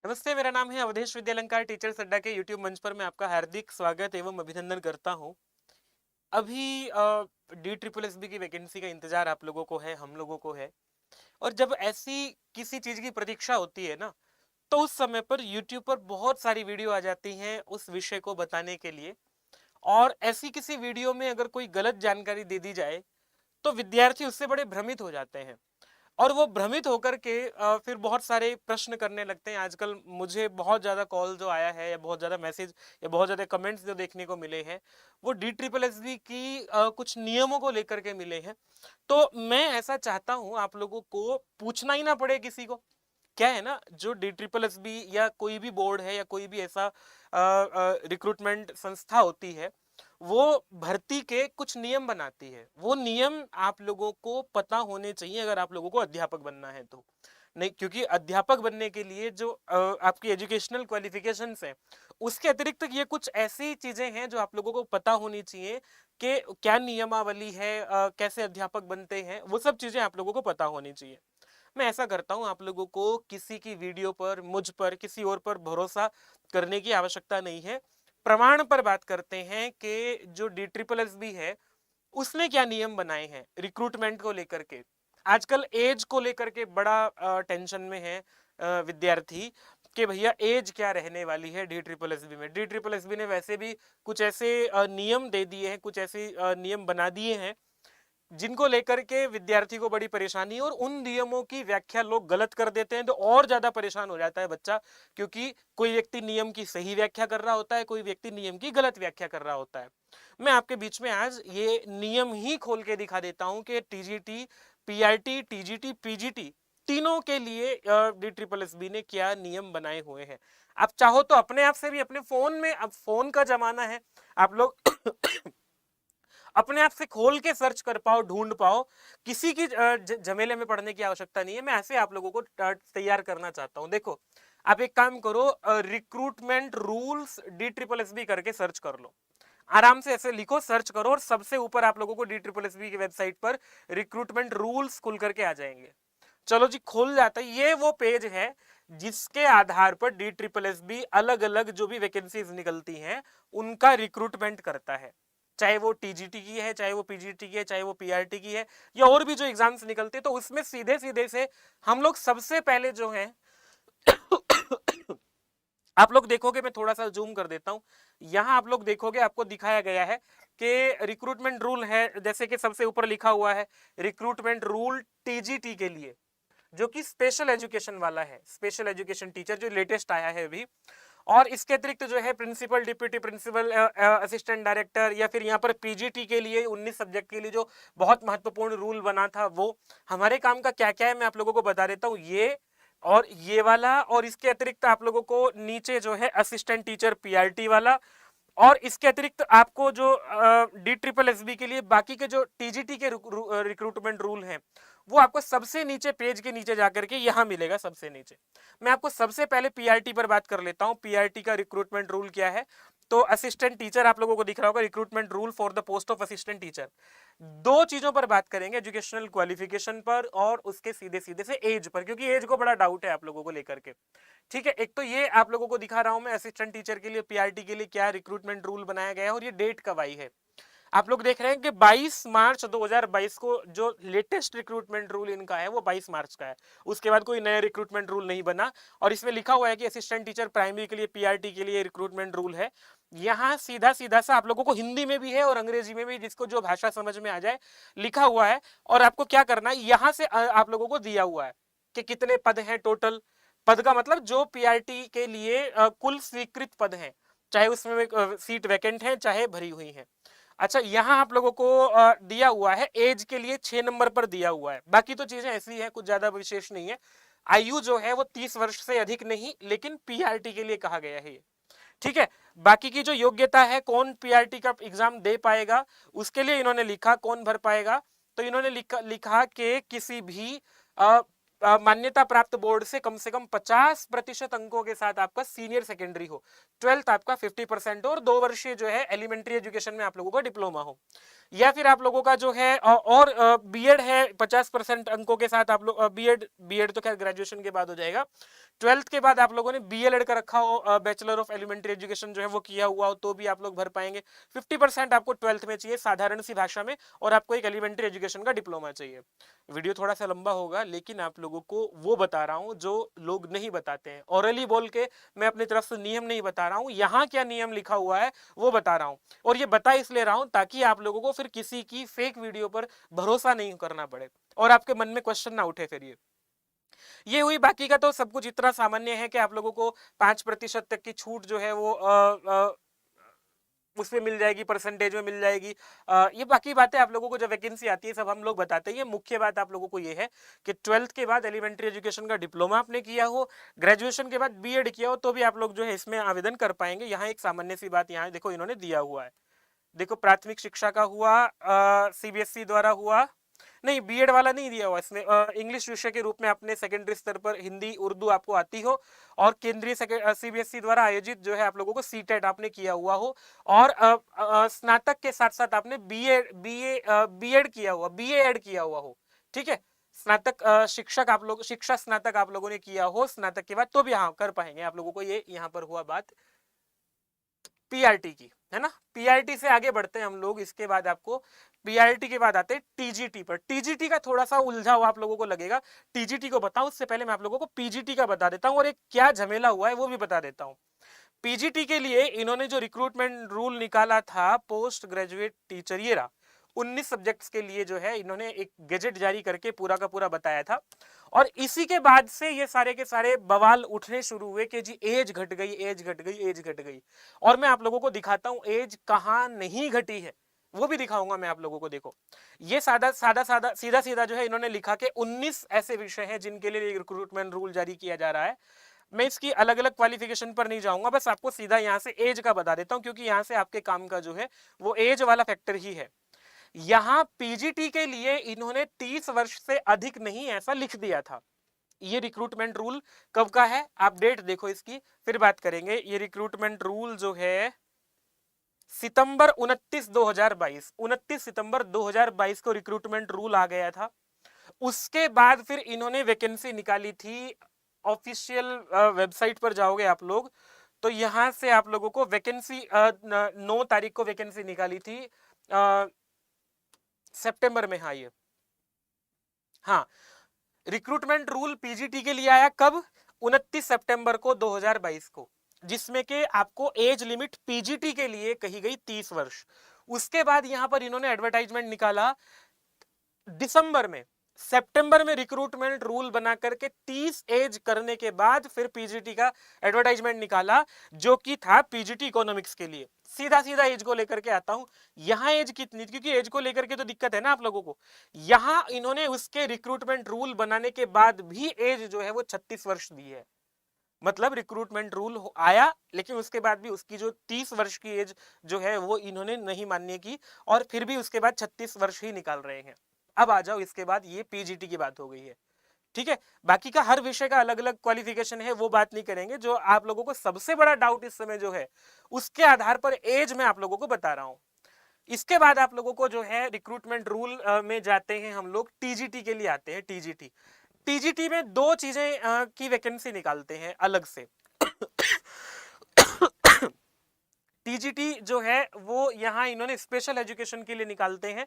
नमस्ते, मेरा नाम है अवधेश विद्यालंकार। टीचर्स अड्डा के यूट्यूब मंच पर मैं आपका हार्दिक स्वागत एवं अभिनंदन करता हूं। अभी डी ट्रिपल एस बी की वैकेंसी का इंतजार आप लोगों को है, हम लोगों को है। और जब ऐसी किसी चीज की प्रतीक्षा होती है ना, तो उस समय पर यूट्यूब पर बहुत सारी वीडियो आ जाती हैं उस विषय को बताने के लिए। और ऐसी किसी वीडियो में अगर कोई गलत जानकारी दे दी जाए तो विद्यार्थी उससे बड़े भ्रमित हो जाते हैं। और वो भ्रमित होकर के फिर बहुत सारे प्रश्न करने लगते हैं। आजकल मुझे बहुत ज़्यादा कॉल जो आया है या बहुत ज़्यादा मैसेज या बहुत ज़्यादा कमेंट्स जो देखने को मिले हैं, वो डी ट्रिपल एस बी की कुछ नियमों को लेकर के मिले हैं। तो मैं ऐसा चाहता हूं आप लोगों को पूछना ही ना पड़े किसी को। क्या है ना, जो डी ट्रिपल एस बी या कोई भी बोर्ड है या कोई भी ऐसा रिक्रूटमेंट संस्था होती है, वो भर्ती के कुछ नियम बनाती है। वो नियम आप लोगों को पता होने चाहिए अगर आप लोगों को अध्यापक बनना है तो। नहीं, क्योंकि अध्यापक बनने के लिए जो आपकी एजुकेशनल क्वालिफिकेशंस है, उसके अतिरिक्त ये कुछ ऐसी चीजें हैं जो आप लोगों को पता होनी चाहिए कि क्या नियमावली है, कैसे अध्यापक बनते हैं, वो सब चीजें आप लोगों को पता होनी चाहिए। मैं ऐसा करता हूं, आप लोगों को किसी की वीडियो पर, मुझ पर, किसी और पर भरोसा करने की आवश्यकता नहीं है। प्रमाण पर बात करते हैं कि जो डी ट्रिपल एस बी है, उसने क्या नियम बनाए हैं रिक्रूटमेंट को लेकर के। आजकल एज को लेकर के बड़ा टेंशन में है विद्यार्थी कि भैया एज क्या रहने वाली है डी ट्रिपल एस बी में। डी ट्रिपल एस बी ने वैसे भी कुछ ऐसे नियम दे दिए हैं, कुछ ऐसे नियम बना दिए हैं जिनको लेकर के विद्यार्थी को बड़ी परेशानी है। और उन नियमों की व्याख्या लोग गलत कर देते हैं तो और ज्यादा परेशान हो जाता है बच्चा, क्योंकि कोई व्यक्ति नियम की सही व्याख्या कर रहा होता है, कोई व्यक्ति नियम की गलत व्याख्या कर रहा होता है। मैं आपके बीच में आज ये नियम ही खोल के दिखा देता हूं कि टीजीटी, पीआरटी, टीजीटी, पीजीटी तीनों के लिए डी ट्रिपल एस बी ने क्या नियम बनाए हुए हैं। आप चाहो तो अपने आप से भी अपने फोन में, अब फोन का जमाना है, आप लोग अपने आप से खोल के सर्च कर पाओ, ढूंढ पाओ। किसी की झमेले में पड़ने की आवश्यकता नहीं है। मैं ऐसे आप लोगों को तैयार करना चाहता हूं। देखो, आप एक काम करो, recruitment rules D triple S B करके सर्च कर लो। आराम से ऐसे लिखो, सर्च करो, और सबसे ऊपर आप लोगों को डी ट्रिपल एस बी की वेबसाइट पर रिक्रूटमेंट रूल्स खुल करके आ जाएंगे। चलो जी, खुल जाता है। ये वो पेज है जिसके आधार पर डी ट्रिपल एस बी अलग अलग जो भी वैकेंसीज निकलती हैं उनका रिक्रूटमेंट करता है। चाहे वो टीजीटी की है, चाहे वो पीजीटी की है, चाहे वो पीआरटी की है, या और भी जो एग्जाम्स निकलते हैं, तो उसमें सीधे सीधे से हम लोग सबसे पहले जो है आप लोग देखोगे, मैं थोड़ा सा जूम कर देता हूं। यहां आप लोग देखोगे, आपको दिखाया गया है कि रिक्रूटमेंट रूल है। जैसे कि सबसे ऊपर लिखा हुआ है रिक्रूटमेंट रूल टीजीटी के लिए, जो कि स्पेशल एजुकेशन वाला है, स्पेशल एजुकेशन टीचर, जो लेटेस्ट आया है अभी। और इसके अतिरिक्त जो है principal, deputy principal, assistant director, या फिर यहाँ पर पीजीटी के लिए 19 सब्जेक्ट के लिए जो बहुत महत्वपूर्ण रूल बना था, वो हमारे काम का क्या क्या है मैं आप लोगों को बता देता हूँ। ये और ये वाला, और इसके अतिरिक्त आप लोगों को नीचे जो है असिस्टेंट टीचर पीआरटी वाला, और इसके अतिरिक्त आपको जो डी ट्रिपल एस बी के लिए बाकी के जो टीजीटी के रिक्रूटमेंट रूल हैं, वो आपको सबसे नीचे, पेज के नीचे जाकर के यहां मिलेगा, सबसे नीचे। मैं आपको सबसे पहले पीआरटी पर बात कर लेता हूं। पीआरटी का रिक्रूटमेंट रूल क्या है? तो असिस्टेंट टीचर आप लोगों को दिख रहा होगा, recruitment rule for the post of assistant teacher. दो चीजों पर बात करेंगे, एजुकेशनल क्वालिफिकेशन पर और उसके सीधे सीधे से एज पर, क्योंकि एज को बड़ा डाउट है आप लोगों को लेकर के। ठीक है, एक तो ये आप लोगों को दिखा रहा हूं मैं असिस्टेंट टीचर के लिए, पीआरटी के लिए क्या रिक्रूटमेंट रूल बनाया गया है, और ये डेट कब आई है। आप लोग देख रहे हैं कि 22 मार्च 2022 को जो लेटेस्ट रिक्रूटमेंट रूल इनका है वो 22 मार्च का है। उसके बाद कोई नया रिक्रूटमेंट रूल नहीं बना। और इसमें लिखा हुआ है कि असिस्टेंट टीचर प्राइमरी के लिए, पीआरटी के लिए रिक्रूटमेंट रूल है। यहाँ सीधा सीधा सा आप लोगों को हिंदी में भी है और अंग्रेजी में भी, जिसको जो भाषा समझ में आ जाए, लिखा हुआ है। और आपको क्या करना है, यहाँ से आप लोगों को दिया हुआ है कि कितने पद हैं टोटल। पद का मतलब जो पीआरटी के लिए कुल स्वीकृत पद हैं, चाहे उसमें सीट वैकेंट है चाहे भरी हुई है। अच्छा, यहाँ आप लोगों को दिया हुआ है एज के लिए 6 नंबर पर दिया हुआ है। बाकी तो चीजें ऐसी हैं, कुछ ज्यादा विशेष नहीं है। आयु जो है वो 30 वर्ष से अधिक नहीं, लेकिन पीआरटी के लिए कहा गया है ये। ठीक है, बाकी की जो योग्यता है, कौन पीआरटी का एग्जाम दे पाएगा, उसके लिए इन्होंने लिखा कौन भर पाएगा। तो इन्होंने लिखा कि किसी भी मान्यता प्राप्त बोर्ड से कम 50% अंकों के साथ आपका सीनियर सेकेंडरी हो, 12th आपका 50% हो, और 2 वर्षीय जो है एलिमेंट्री एजुकेशन में आप लोगों का डिप्लोमा हो, या फिर आप लोगों का जो है और बीएड है 50% अंकों के साथ। आप लोग बीएड, तो खैर ग्रेजुएशन के बाद हो जाएगा। ट्वेल्थ के बाद आप लोगों ने BLED का रखा हो, बैचलर ऑफ एलिमेंट्री एजुकेशन जो है वो किया हुआ हो, तो भी आप लोग भर पाएंगे। 50% आपको ट्वेल्थ में चाहिए साधारण सी भाषा में, और आपको एक एलिमेंट्री एजुकेशन का डिप्लोमा चाहिए। वीडियो थोड़ा सा लंबा होगा, लेकिन आप लोगों को वो बता रहा हूँ जो लोग नहीं बताते हैं। ऑरली बोल के मैं अपनी तरफ से नियम नहीं बता रहा हूँ, यहाँ क्या नियम लिखा हुआ है वो बता रहा हूँ। और ये बता इसलिए रहा हूँ ताकि आप लोगों को फिर किसी की फेक वीडियो पर भरोसा नहीं करना पड़े और आपके मन में क्वेश्चन ना उठे। फिर ये हुई। बाकी का तो सब कुछ इतना सामान्य है कि आप लोगों को 5% तक की छूट जो है वो उसमें मिल जाएगी, परसेंटेज में मिल जाएगी। ये बाकी बातें आप लोगों को जब वैकेंसी आती है सब हम लोग बताते हैं। मुख्य बात आप लोगों को ये है कि ट्वेल्थ के बाद एलिमेंट्री एजुकेशन का डिप्लोमा आपने किया हो, ग्रेजुएशन के बाद BEd किया हो, तो भी आप लोग जो है इसमें आवेदन कर पाएंगे। यहाँ एक सामान्य सी बात यहाँ देखो इन्होंने दिया हुआ है। देखो प्राथमिक शिक्षा का हुआ, CBSE द्वारा हुआ, नहीं BEd वाला नहीं दिया हुआ इसमें। इंग्लिश विषय के रूप में अपने सेकेंडरी स्तर पर हिंदी उर्दू आपको आती हो, और केंद्रीय CBSE द्वारा आयोजित जो है आप लोगों को CTET आपने किया हुआ हो, और स्नातक के साथ साथ आपने BEd किया हुआ, BA किया हुआ हो। ठीक है, स्नातक शिक्षक आप लोग, शिक्षा स्नातक आप लोगों ने किया हो स्नातक के बाद, तो भी हाँ कर पाएंगे आप लोगों को। ये यहाँ पर हुआ बात PRT की, है ना। PRT से आगे बढ़ते हैं हम लोग। इसके बाद आपको PRT के बाद आते हैं TGT पर। TGT का थोड़ा सा उलझा हुआ आप लोगों को लगेगा। TGT को बताऊं उससे पहले मैं आप लोगों को PGT का बता देता हूं, और एक क्या झमेला हुआ है वो भी बता देता हूं। PGT के लिए इन्होंने जो रिक्रूटमेंट रूल निकाला था, पोस्ट ग्रेजुएट टीचर, ये रहा। 19 सब्जेक्ट्स के लिए जो है इन्होंने एक गैजेट जारी करके पूरा का पूरा बताया था, और इसी के बाद से ये सारे के सारे बवाल उठने शुरू हुए कि जी एज घट गई, एज घट गई, एज घट गई। और मैं आप लोगों को दिखाता हूं एज कहां नहीं घटी है, वो भी दिखाऊंगा मैं आप लोगों को। देखो ये सादा सादा सादा सीधा सीधा जो है इन्होंने लिखा कि 19 ऐसे विषय हैं जिनके लिए रिक्रूटमेंट रूल जारी किया जा रहा है। मैं इसकी अलग अलग क्वालिफिकेशन पर नहीं जाऊंगा, बस आपको सीधा यहां से एज का बता देता हूं, क्योंकि यहां से आपके काम का जो है वो एज वाला फैक्टर ही है। यहां PGT के लिए इन्होंने 30 वर्ष से अधिक नहीं ऐसा लिख दिया था। ये रिक्रूटमेंट रूल कब का है, आप डेट देखो इसकी, फिर बात करेंगे। ये रिक्रूटमेंट रूल जो है सितंबर 29 2022, 29 सितंबर 2022 को रिक्रूटमेंट रूल आ गया था। उसके बाद फिर इन्होंने वैकेंसी निकाली थी। ऑफिशियल वेबसाइट पर जाओगे आप लोग तो यहां से आप लोगों को वैकेंसी 9 तारीख को वैकेंसी निकाली थी सितंबर में। हाँ ये, हाँ रिक्रूटमेंट रूल PGT के लिए आया कब, 29 सितंबर को 2022 को, जिसमें कि आपको एज लिमिट PGT के लिए कही गई 30 वर्ष। उसके बाद यहां पर इन्होंने एडवर्टाइजमेंट निकाला दिसंबर में। सितंबर में रिक्रूटमेंट रूल बना करके 30 एज करने के बाद फिर PGT का एडवर्टाइजमेंट निकाला, जो कि था PGT इकोनॉमिक्स के लिए। सीधा सीधा एज को लेकर के आता हूं। यहां एज कितनी, क्योंकि एज को लेकर के तो दिक्कत है ना आप लोगों को। यहां इन्होंने उसके रिक्रूटमेंट रूल बनाने के बाद भी एज जो है वो 36 वर्ष दी है। मतलब रिक्रूटमेंट रूल आया, लेकिन उसके बाद भी उसकी जो 30 वर्ष की एज जो है वो इन्होंने नहीं मान्य की, और फिर भी उसके बाद 36 वर्ष ही निकाल रहे हैं। अब आ जाओ इसके बाद, ये PGT की बात हो गई है। ठीक है, बाकी का हर विषय का अलग अलग क्वालिफिकेशन है, वो बात नहीं करेंगे। जो आप लोगों को सबसे बड़ा डाउट इस समय जो है उसके आधार पर एज में आप लोगों को बता रहा हूं। इसके बाद आप लोगों को जो है रिक्रूटमेंट रूल में जाते हैं हम लोग, TGT के लिए आते हैं। TGT में दो चीजें की वैकेंसी निकालते हैं अलग से। TGT जो है वो यहाँ इन्होंने स्पेशल एजुकेशन के लिए निकालते हैं,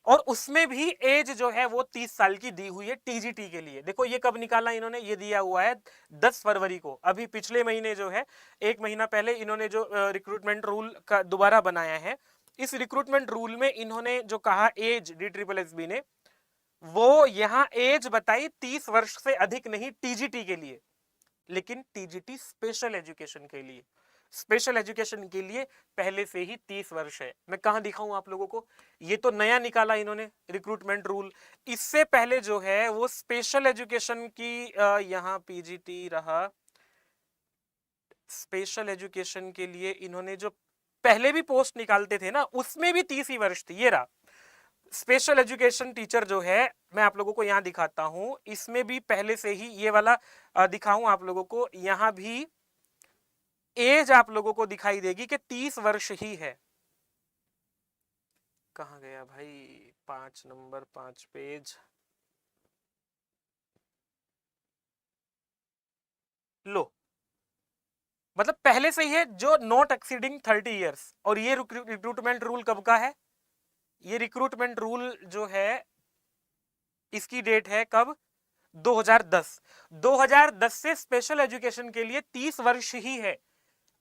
और उसमें भी एज जो है वो 30 साल की दी हुई है TGT के लिए। देखो ये कब निकाला इन्होंने, ये दिया हुआ है 10 फरवरी को, अभी पिछले महीने जो है, एक महीना पहले इन्होंने जो रिक्रूटमेंट रूल का दोबारा बनाया है। इस रिक्रूटमेंट रूल में इन्होंने जो कहा एज, DSSB ने वो यहाँ एज बताई 30 वर्ष से अधिक नहीं TGT के लिए, लेकिन TGT स्पेशल एजुकेशन के लिए, स्पेशल एजुकेशन के लिए पहले से ही 30 वर्ष है। मैं कहां दिखाऊं आप लोगों को, ये तो नया निकाला इन्होंने रिक्रूटमेंट रूल। इससे पहले जो है वो स्पेशल एजुकेशन की यहां PGT रहा, स्पेशल एजुकेशन के लिए इन्होंने जो पहले भी पोस्ट निकालते थे ना, उसमें भी 30 ही वर्ष थी। ये रहा स्पेशल एजुकेशन टीचर जो है, मैं आप लोगों को यहां दिखाता हूं, इसमें भी पहले से ही ये वाला दिखाऊं आप लोगों को। यहां भी एज आप लोगों को दिखाई देगी कि 30 वर्ष ही है। कहां गया भाई, 5 नंबर 5 पेज, लो, मतलब पहले से ही है जो नॉट एक्सीडिंग 30 ईयर्स। और ये रिक्रूटमेंट रूल कब का है? ये रिक्रूटमेंट रूल जो है इसकी डेट है कब? 2010। 2010 से स्पेशल एजुकेशन के लिए 30 वर्ष ही है,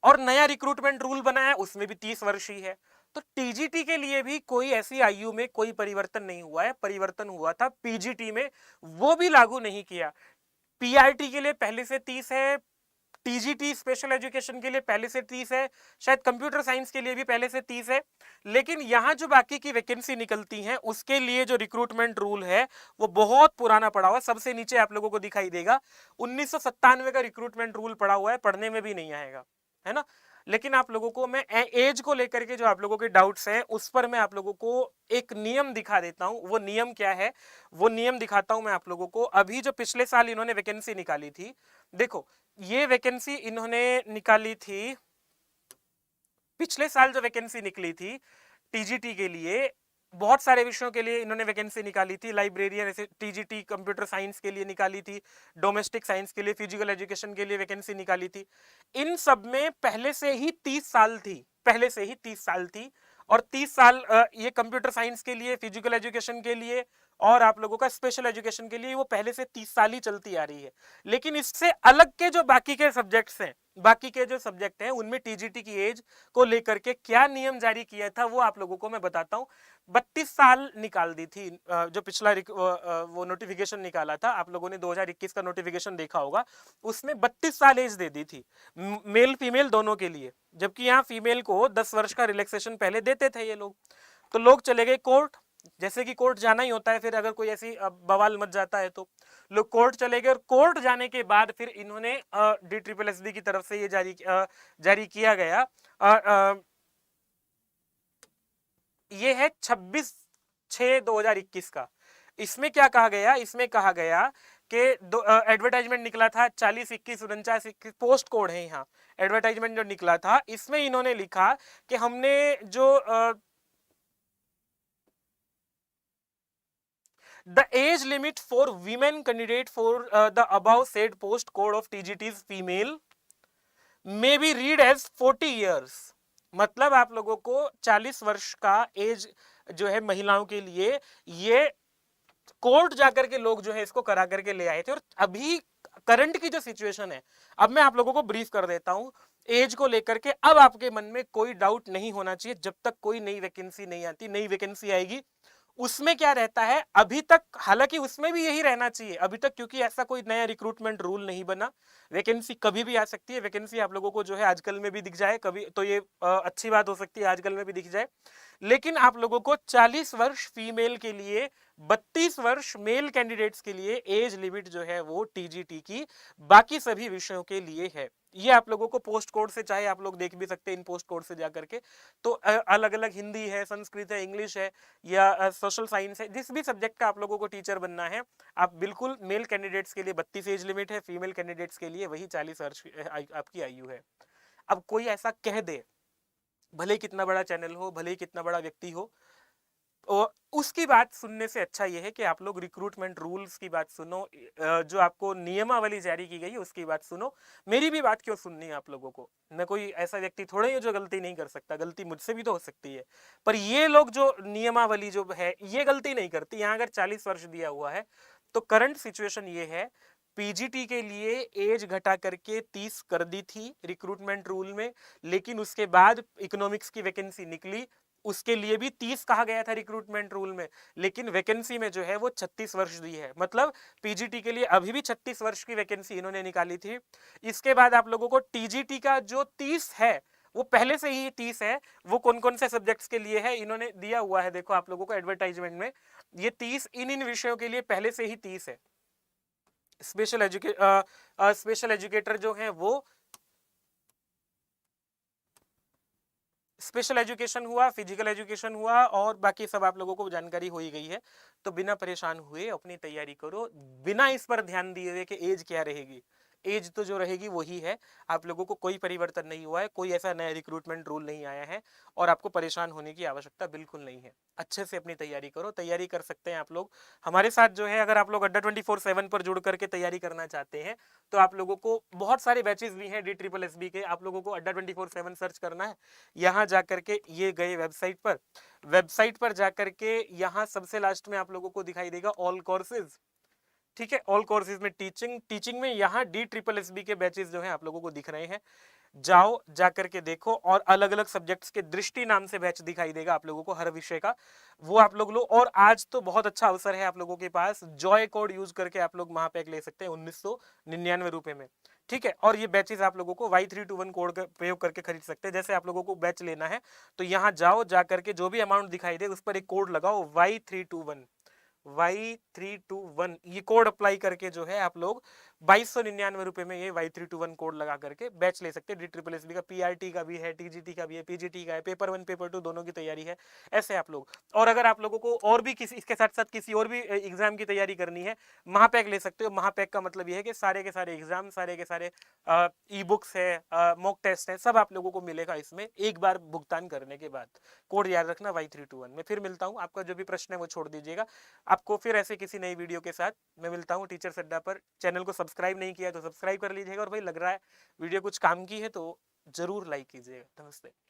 और नया रिक्रूटमेंट रूल बना है उसमें भी 30 वर्ष ही है। तो टीजीटी के लिए भी कोई ऐसी आयु में कोई परिवर्तन नहीं हुआ है। परिवर्तन हुआ था पीजीटी में, वो भी लागू नहीं किया। पीआरटी के लिए पहले से 30 है, टीजीटी स्पेशल एजुकेशन के लिए पहले से 30 है, शायद कंप्यूटर साइंस के लिए भी पहले से 30 है। लेकिन यहां जो बाकी की वैकेंसी निकलती हैं उसके लिए जो रिक्रूटमेंट रूल है वो बहुत पुराना पड़ा हुआ है। सबसे नीचे आप लोगों को दिखाई देगा 1997 का रिक्रूटमेंट रूल पड़ा हुआ है, पढ़ने में भी नहीं आएगा, है ना। लेकिन आप लोगों को मैं एज को लेकर के जो आप लोगों के डाउट्स हैं उस पर मैं आप लोगों को एक नियम दिखा देता हूं। वो नियम क्या है, वो नियम दिखाता हूं मैं आप लोगों को। अभी जो पिछले साल इन्होंने वैकेंसी निकाली थी, देखो ये वैकेंसी इन्होंने निकाली थी, पिछले साल जो वैकेंसी निकली थी टीजीटी के लिए, बहुत सारे विषयों के लिए इन्होंने वैकेंसी निकाली थी। लाइब्रेरियन टीजीटी कंप्यूटर साइंस के लिए निकाली थी, डोमेस्टिक साइंस के लिए, फिजिकल एजुकेशन के लिए वैकेंसी निकाली थी। इन सब में पहले से ही 30 साल थी, पहले से ही 30 साल थी। और 30 साल ये कंप्यूटर साइंस के लिए, फिजिकल एजुकेशन के लिए और आप लोगों का स्पेशल एजुकेशन के लिए वो पहले से 30 साल ही चलती आ रही है। लेकिन इससे अलग के जो बाकी के सब्जेक्ट्स हैं, बाकी के जो सब्जेक्ट हैं उनमें टीजीटी की एज को लेकर के क्या नियम जारी किया था वो आप लोगों को मैं बताता हूं। 32 साल निकाल दी थी जो पिछला वो नोटिफिकेशन निकाला था, आप लोगों ने 2021 का नोटिफिकेशन देखा होगा, उसमें 32 साल एज दे दी थी मेल फीमेल दोनों के लिए। जबकि यहाँ फीमेल को 10 वर्ष का रिलैक्सेशन पहले देते थे ये लोग। तो लोग चले गए कोर्ट, जैसे कि कोर्ट जाना ही होता है, फिर अगर कोई ऐसी बवाल मच जाता है तो लोग कोर्ट चले गए। और कोर्ट जाने के बाद फिर इन्होंने DSSB की तरफ से ये जारी किया गया। ये है 26/6/2021 का। इसमें क्या कहा गया, इसमें कहा गया कि एडवर्टाइजमेंट निकला था 40, 21, 49, 21 पोस्ट कोड है यहाँ। एडवर्टाइजमेंट जो निकला था इसमें इन्होंने लिखा कि हमने जो the age limit for women candidate for the above said post code of TGT's female may be read as 40 years। मतलब आप लोगों को 40 वर्ष का एज जो है महिलाओं के लिए, ये कोर्ट जाकर के लोग जो है इसको करा करके ले आए थे। और अभी करंट की जो सिचुएशन है, अब मैं आप लोगों को ब्रीफ कर देता हूं एज को लेकर के। अब आपके मन में कोई डाउट नहीं होना चाहिए जब तक कोई नई वैकेंसी नहीं आती। नई वैकेंसी आएगी उसमें क्या रहता है अभी तक, हालांकि उसमें भी यही रहना चाहिए अभी तक, क्योंकि ऐसा कोई नया रिक्रूटमेंट रूल नहीं बना। वैकेंसी कभी भी आ सकती है। वैकेंसी आप लोगों को जो है आजकल में भी दिख जाए कभी, तो ये अच्छी बात हो सकती है, आजकल में भी दिख जाए। लेकिन आप लोगों को 40 वर्ष फीमेल के लिए, 32 वर्ष मेल कैंडिडेट्स के लिए एज लिमिट जो है वो टीजीटी की बाकी सभी विषयों के लिए है। ये आप लोगों को पोस्ट कोड से, चाहे आप लोग देख भी सकते हैं इन पोस्ट कोड से जाकर के, तो अलग अलग हिंदी है, संस्कृत है, इंग्लिश है या सोशल साइंस है, जिस भी सब्जेक्ट का आप लोगों को टीचर बनना है, आप बिल्कुल मेल कैंडिडेट्स के लिए 32 एज लिमिट है, फीमेल कैंडिडेट्स के लिए वही 40 वर्ष आपकी आयु है। अब कोई ऐसा कह दे, भले ही कितना बड़ा चैनल हो, भले ही कितना बड़ा व्यक्ति हो, और उसकी बात सुनने से अच्छा यह है कि आप लोग रिक्रूटमेंट रूल्स की बात सुनो, जो आपको नियमावली जारी की गई है उसकी बात सुनो। मेरी भी बात क्यों सुननी है आप लोगों को? मैं कोई ऐसा व्यक्ति थोड़े ही जो गलती नहीं कर सकता, गलती मुझसे भी तो हो सकती है। पर ये लोग जो नियमावली जो है ये गलती नहीं करती। यहाँ अगर 40 वर्ष दिया हुआ है तो करंट सिचुएशन ये है, पीजीटी के लिए एज घटा करके 30 कर दी थी रिक्रूटमेंट रूल में, लेकिन उसके बाद इकोनॉमिक्स की वैकेंसी निकली, उसके लिए भी 30 कहा गया था रिक्रूटमेंट रूल में, लेकिन वैकेंसी में जो है वो 36 वर्ष दी है। मतलब पीजीटी के लिए अभी भी 36 वर्ष की वैकेंसी इन्होंने निकाली थी। इसके बाद आप लोगों को टीजीटी का जो 30 है वो पहले से ही 30 है। वो कौन कौन से सब्जेक्ट्स के लिए है इन्होंने दिया हुआ है, देखो आप लोगों को एडवर्टाइजमेंट में, ये 30 इन विषयों के लिए पहले से ही 30 है। स्पेशल एजुकेटर जो है वो स्पेशल एजुकेशन हुआ, फिजिकल एजुकेशन हुआ, और बाकी सब आप लोगों को जानकारी हो ही गई है। तो बिना परेशान हुए अपनी तैयारी करो, बिना इस पर ध्यान दिए हुए कि एज क्या रहेगी। एज तो जो रहेगी वही है, आप लोगों को कोई परिवर्तन नहीं हुआ है, कोई ऐसा नया रिक्रूटमेंट रूल नहीं आया है और आपको परेशान होने की आवश्यकता बिल्कुल नहीं है। अच्छे से अपनी तैयारी करो, तैयारी कर सकते हैं आप लोग हमारे साथ जो है। अगर आप लोग अड्डा 24/7 पर जुड़ करके तैयारी करना चाहते हैं तो आप लोगों को बहुत सारे बैचेस भी हैं DSSB के, आप लोगों को अड्डा 24/7 सर्च करना है, यहाँ जाकर के ये गए वेबसाइट पर जाकर के यहाँ सबसे लास्ट में आप लोगों को दिखाई देगा ऑल कोर्सेज, ठीक है। ऑल कोर्सेज में टीचिंग में यहाँ DSSB के बैचेस जो है आप लोगों को दिख रहे हैं, जाओ जाकर के देखो। और अलग अलग सब्जेक्ट्स के दृष्टि नाम से बैच दिखाई देगा आप लोगों को हर विषय का, वो आप लोग लो। और आज तो बहुत अच्छा अवसर है आप लोगों के पास, जॉय कोड यूज करके आप लोग महापैक ले सकते हैं 1999 रुपए में, ठीक है। और ये बैचेस आप लोगों को Y321 कोड का प्रयोग करके खरीद सकते हैं। जैसे आप लोगों को बैच लेना है तो यहाँ जाओ, जाकर के जो भी अमाउंट दिखाई दे उस पर एक कोड लगाओ Y321 ये कोड अप्लाई करके जो है आप लोग 2299 रुपए में ये Y321 कोड लगा करके बैच ले सकते हैं। DSSB का PRT का भी है, TGT का भी है, PGT का है, पेपर 1 पेपर 2 दोनों की तैयारी है ऐसे आप लोग। और अगर आप लोगों को और भी किसी इसके साथ साथ किसी और भी एग्जाम की तैयारी करनी है, महापैक ले सकते हो। महापैक का मतलब ये है कि सारे के सारे एग्जाम, सारे के सारे ई बुक्स है, मॉक टेस्ट है, सब आप लोगों को मिलेगा इसमें एक बार भुगतान करने के बाद। कोड याद रखना Y321। मैं फिर मिलता हूँ, आपका जो भी प्रश्न है वो छोड़ दीजिएगा, आपको फिर ऐसे किसी नई वीडियो के साथ मैं मिलता हूँ टीचर्स अड्डा पर। चैनल को सब्सक्राइब नहीं किया तो सब्सक्राइब कर लीजिएगा, और भाई लग रहा है वीडियो कुछ काम की है तो जरूर लाइक कीजिएगा। नमस्ते।